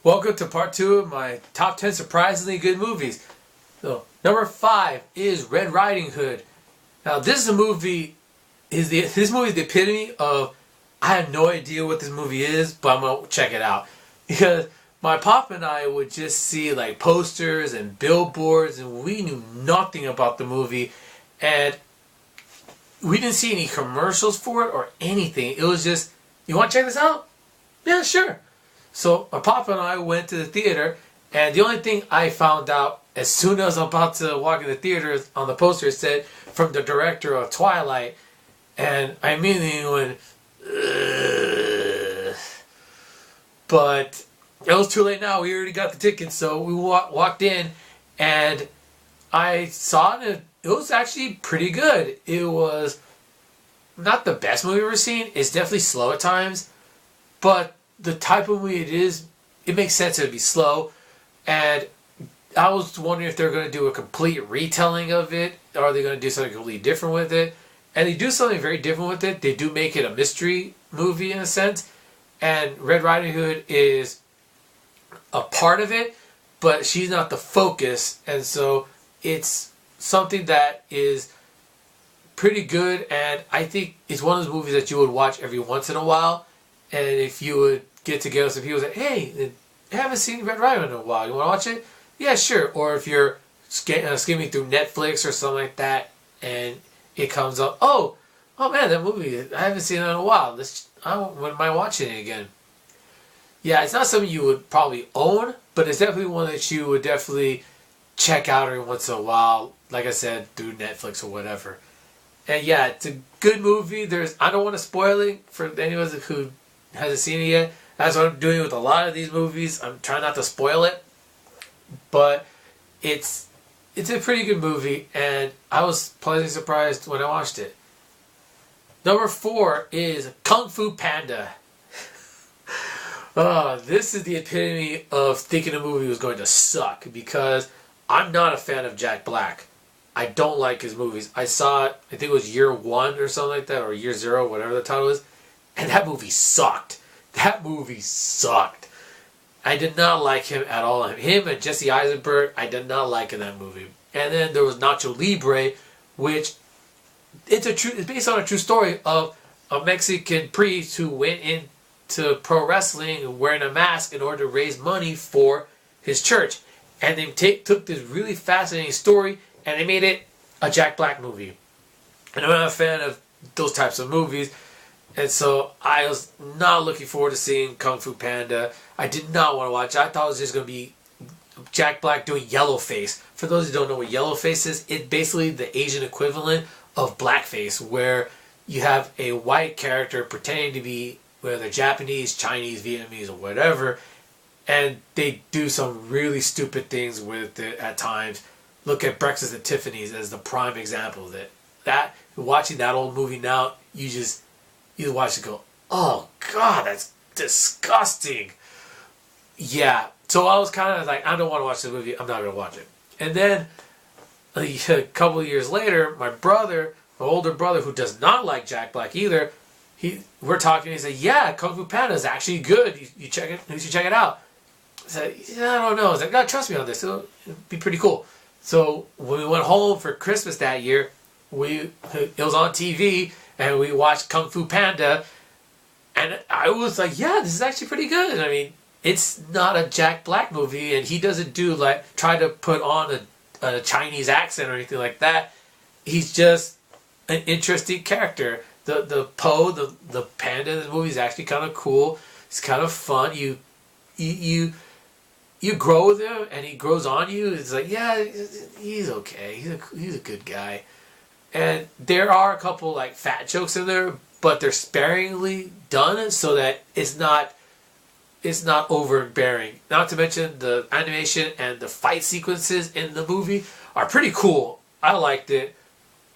Welcome to part 2 of my top 10 surprisingly good movies. So, number 5 is Red Riding Hood. Now, this is a movie. This movie is the epitome of I have no idea what this movie is, but I'm gonna check it out because my pop and I would just see like posters and billboards, and we knew nothing about the movie, and we didn't see any commercials for it or anything. It was just, you want to check this out? Yeah, sure. So my papa and I went to the theater, and the only thing I found out as soon as I was about to walk in the theater on the poster said from the director of Twilight, and I immediately went, ugh. But it was too late now. We already got the tickets, so we walked in, and I saw it. It was actually pretty good. It was not the best movie I've ever seen. It's definitely slow at times, but the type of movie it is, it makes sense to be slow. And I was wondering if they're going to do a complete retelling of it, or are they going to do something completely different with it? And they do something very different with it. They do make it a mystery movie in a sense, and Red Riding Hood is a part of it, but she's not the focus, and so it's something that is pretty good, and I think it's one of those movies that you would watch every once in a while. And if you would get together with some people and say, hey, I haven't seen Red Riding Hood in a while, you want to watch it? Yeah, sure. Or if you're skimming through Netflix or something like that, and it comes up, oh man, that movie, I haven't seen it in a while. I wouldn't mind watching it again. Yeah, it's not something you would probably own, but it's definitely one that you would definitely check out every once in a while, like I said, through Netflix or whatever. And yeah, it's a good movie. I don't want to spoil it for anyone who hasn't seen it yet. That's what I'm doing with a lot of these movies. I'm trying not to spoil it. But it's a pretty good movie, and I was pleasantly surprised when I watched it. Number 4 is Kung Fu Panda. This is the epitome of thinking a movie was going to suck, because I'm not a fan of Jack Black. I don't like his movies. I saw it, I think it was Year 1 or something like that, or Year 0, whatever the title is, and that movie sucked. That movie sucked. I did not like him at all. Him and Jesse Eisenberg, I did not like in that movie. And then there was Nacho Libre, which it's based on a true story of a Mexican priest who went into pro wrestling wearing a mask in order to raise money for his church. And they took this really fascinating story and they made it a Jack Black movie. And I'm not a fan of those types of movies. And so I was not looking forward to seeing Kung Fu Panda. I did not want to watch it. I thought it was just going to be Jack Black doing Yellowface. For those who don't know what Yellowface is, it's basically the Asian equivalent of blackface, where you have a white character pretending to be whether Japanese, Chinese, Vietnamese, or whatever, and they do some really stupid things with it at times. Look at Breakfast at Tiffany's as the prime example of it. Watching that old movie now, you watch it go, oh God, that's disgusting. Yeah, so I was kind of like, I don't want to watch the movie, I'm not going to watch it. And then a couple of years later, my older brother, who does not like Jack Black either, we're talking, he said, yeah, Kung Fu Panda is actually good, you should check it out. I said, yeah, I don't know. I was like, no, trust me on this, it'll be pretty cool. So when we went home for Christmas that year, it was on TV, and we watched Kung Fu Panda, and I was like, yeah, this is actually pretty good. I mean, it's not a Jack Black movie, and he doesn't try to put on a Chinese accent or anything like that. He's just an interesting character. The panda in the movie is actually kind of cool. It's kind of fun. You grow with him, and he grows on you. It's like, yeah, he's okay. He's a good guy. And there are a couple like fat jokes in there, but they're sparingly done so that it's not overbearing. Not to mention the animation and the fight sequences in the movie are pretty cool. I liked it.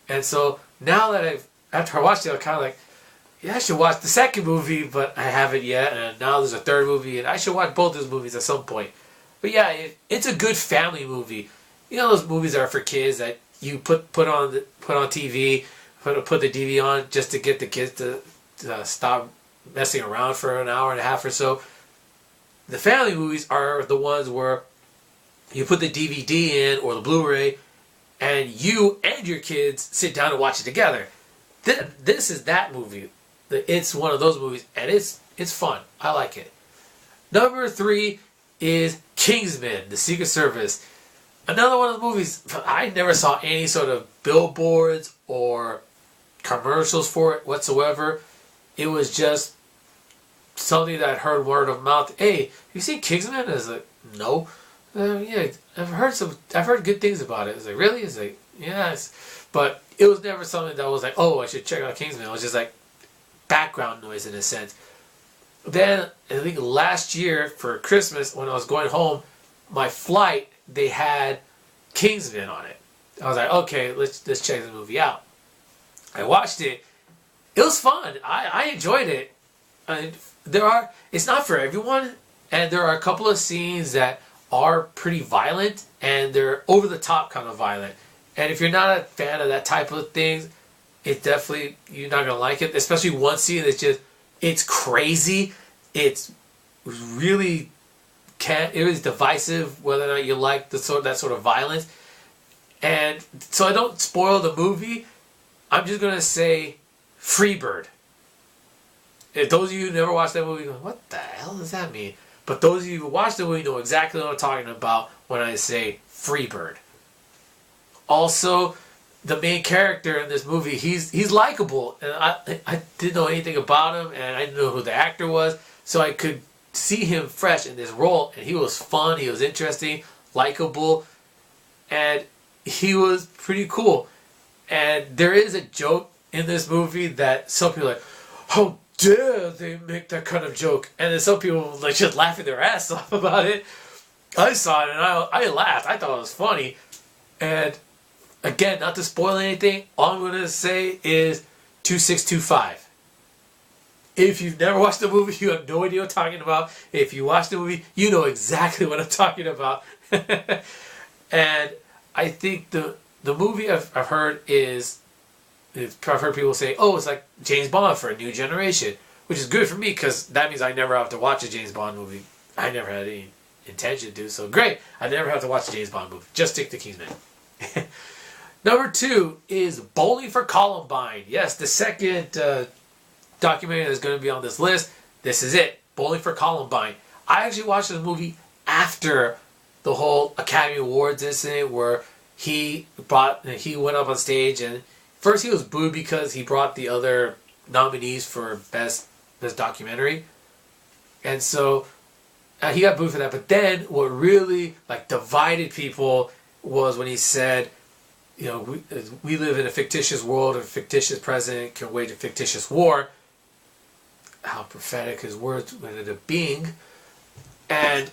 And so now that after I watched it, I'm kind of like, yeah, I should watch the second movie, but I haven't yet. And now there's a third movie, and I should watch both those movies at some point. But yeah, it's a good family movie. You know those movies are for kids that you put on TV, put the DVD on just to get the kids to stop messing around for an hour and a half or so. The family movies are the ones where you put the DVD in or the Blu-ray, and you and your kids sit down and watch it together. This is that movie. It's one of those movies, and it's fun. I like it. Number 3 is Kingsman: The Secret Service. Another one of the movies, I never saw any sort of billboards or commercials for it whatsoever. It was just something that I heard word of mouth. Hey, have you seen Kingsman? I was like, no. Yeah, I've heard good things about it. I was like, really? It's like, yes. But it was never something that was like, oh, I should check out Kingsman. It was just like background noise in a sense. Then, I think last year for Christmas, when I was going home, my flight, they had Kingsman on it. I was like, okay, let's check the movie out. I watched it. It was fun. I enjoyed it. It's not for everyone, and there are a couple of scenes that are pretty violent, and they're over the top kind of violent. And if you're not a fan of that type of things, it definitely, you're not gonna like it. Especially one scene that's just, it's crazy. It's really it is divisive whether or not you like that sort of violence. And so I don't spoil the movie. I'm just gonna say Freebird. If those of you who never watched that movie go, what the hell does that mean? But those of you who watched the movie know exactly what I'm talking about when I say Freebird. Also, the main character in this movie, he's likable, and I didn't know anything about him, and I didn't know who the actor was, so I could see him fresh in this role, and he was fun, he was interesting, likable, and he was pretty cool. And there is a joke in this movie that some people are like, how dare they make that kind of joke? And then some people like just laughing their ass off about it. I saw it and I laughed. I thought it was funny. And again, not to spoil anything, all I'm going to say is 2625. If you've never watched the movie, you have no idea what I'm talking about. If you watch the movie, you know exactly what I'm talking about. And I think the movie I've heard I've heard people say, oh, it's like James Bond for a new generation, which is good for me because that means I never have to watch a James Bond movie. I never had any intention to, so great. I never have to watch a James Bond movie. Just stick to Kingsman. Number 2 is Bowling for Columbine. Yes, the second documentary that's going to be on this list. This is it. Bowling for Columbine. I actually watched this movie after the whole Academy Awards incident where he went up on stage and first he was booed because he brought the other nominees for best documentary. And so he got booed for that. But then what really like divided people was when he said, you know, we live in a fictitious world, a fictitious president can wage a fictitious war. How prophetic his words ended up being. And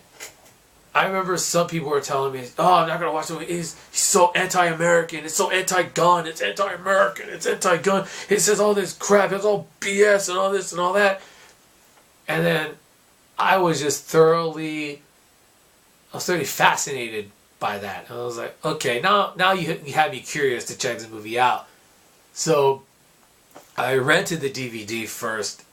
I remember some people were telling me, oh, I'm not going to watch the movie. He's so anti-American. It's so anti-gun. It's anti-American. It's anti-gun. It says all this crap. It's all BS and all this and all that. And then I was just thoroughly fascinated by that. And I was like, okay, now you have me curious to check this movie out. So I rented the DVD first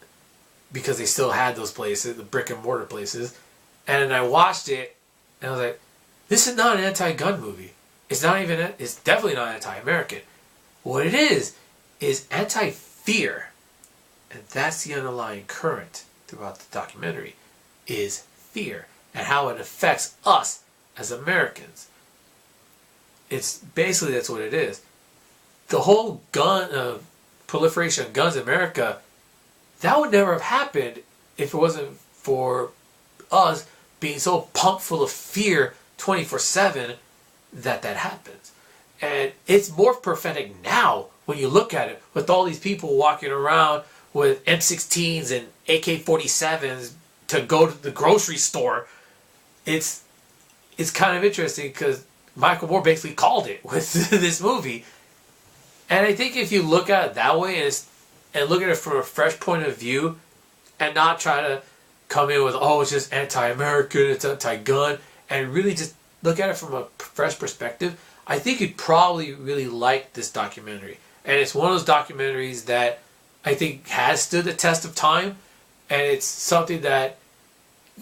because they still had those places, the brick and mortar places. And I watched it, and I was like, this is not an anti-gun movie. It's definitely not anti-American. What it is anti-fear. And that's the underlying current throughout the documentary, is fear and how it affects us as Americans. It's basically, that's what it is. The whole gun proliferation of guns in America, that would never have happened if it wasn't for us being so pumped full of fear 24/7 that happens. And it's more prophetic now when you look at it, with all these people walking around with M16s and AK-47s to go to the grocery store. It's kind of interesting because Michael Moore basically called it with this movie. And I think if you look at it that way and look at it from a fresh point of view and not try to come in with, oh, it's just anti-American, it's anti-gun, and really just look at it from a fresh perspective, I think you'd probably really like this documentary. And it's one of those documentaries that I think has stood the test of time, and it's something that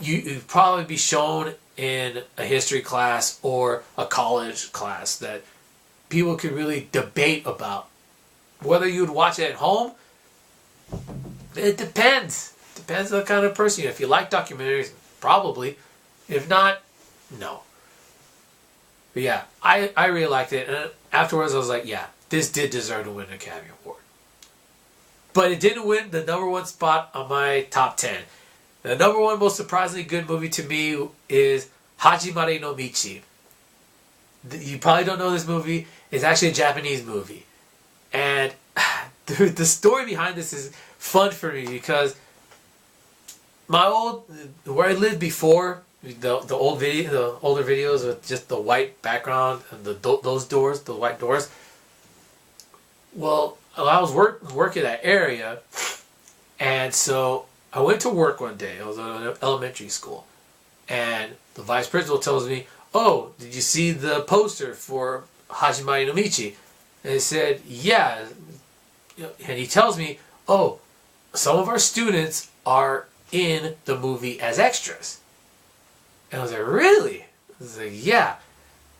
you'd probably be shown in a history class or a college class that people could really debate about. Whether you'd watch it at home, it depends. Depends on the kind of person you are. If you like documentaries, probably. If not, no. But yeah, I really liked it. And afterwards I was like, yeah, this did deserve to win an Academy Award. But it didn't win the number one spot on my top 10. The number one most surprisingly good movie to me is Hajimare no Michi. You probably don't know this movie. It's actually a Japanese movie. And the story behind this is fun for me because where I lived before, the older videos with just the white background and those doors, the white doors. Well, I was working that area, and so I went to work one day. I was at elementary school, and the vice principal tells me, "Oh, did you see the poster for Hajimare no Michi?" And I said, "Yeah." And he tells me, "Oh, some of our students are in the movie as extras." And I was like, "Really?" I was like, "Yeah.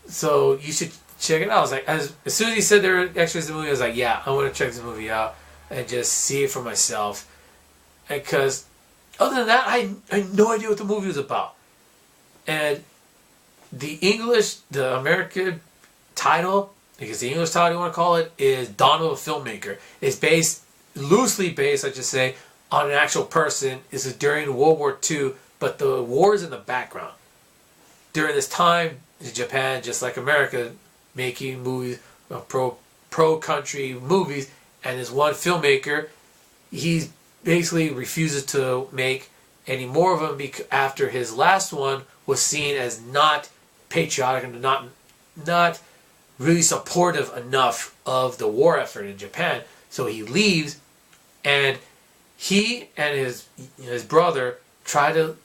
So you should check it out." I was like, as soon as he said there were extras in the movie, I was like, "Yeah, I want to check this movie out and just see it for myself." Because other than that, I had no idea what the movie was about. And the American title, because the English title you want to call it, is Dawn of a Filmmaker. It's loosely based, I should say, on an actual person. This is during World War II, but the war is in the background. During this time, in Japan, just like America, making movies, pro-country movies, and this one filmmaker, he basically refuses to make any more of them after his last one was seen as not patriotic and not really supportive enough of the war effort in Japan. So he leaves, and he and his brother try to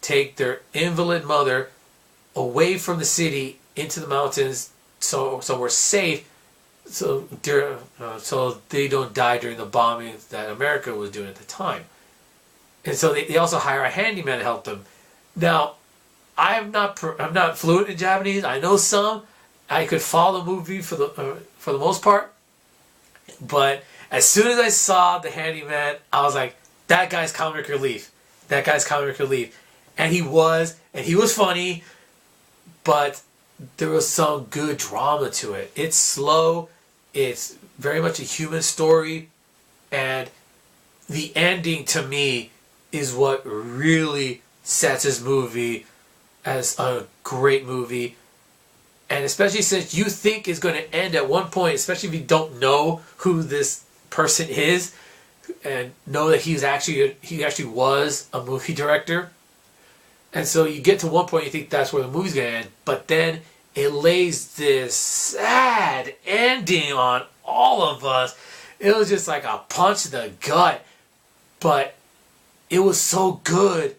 take their invalid mother away from the city into the mountains, so we're safe, so they don't die during the bombing that America was doing at the time. And so they also hire a handyman to help them. Now, I'm not fluent in Japanese. I know some. I could follow the movie for the most part. But as soon as I saw the handyman, I was like, that guy's comic relief. That guy's comic relief. And he was funny, but there was some good drama to it. It's slow. It's very much a human story. And the ending, to me, is what really sets this movie as a great movie. And especially since you think it's going to end at one point, especially if you don't know who this person is, and know that he actually was a movie director. And so you get to one point, you think that's where the movie's going to end, but then it lays this sad ending on all of us. It was just like a punch in the gut, but it was so good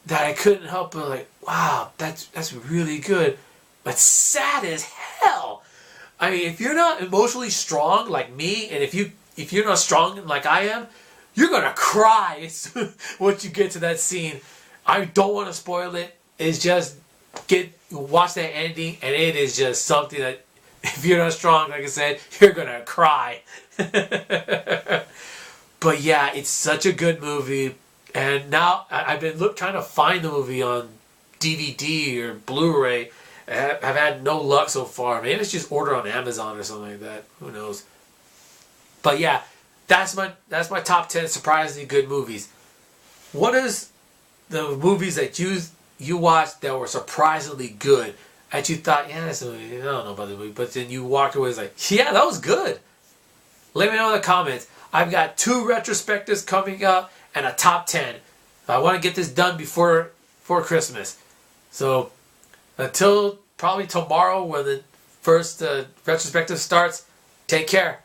that I couldn't help but like, wow, that's really good, but sad as hell. I mean, if you're not emotionally strong like me, and if you're not strong like I am, you're gonna cry once you get to that scene. I don't want to spoil it. It's just watch that ending, and it is just something that if you're not strong, like I said, you're gonna cry. But yeah, it's such a good movie. And now I've been trying to find the movie on DVD or Blu-ray. I've had no luck so far. Maybe it's just order on Amazon or something like that. Who knows? But yeah, that's my top 10 surprisingly good movies. What is the movies that you watched that were surprisingly good, that you thought, yeah, that's a movie, I don't know about the movie, but then you walked away and was like, yeah, that was good. Let me know in the comments. I've got 2 retrospectives coming up and a top 10. I want to get this done before Christmas. So until probably tomorrow when the first retrospective starts, take care.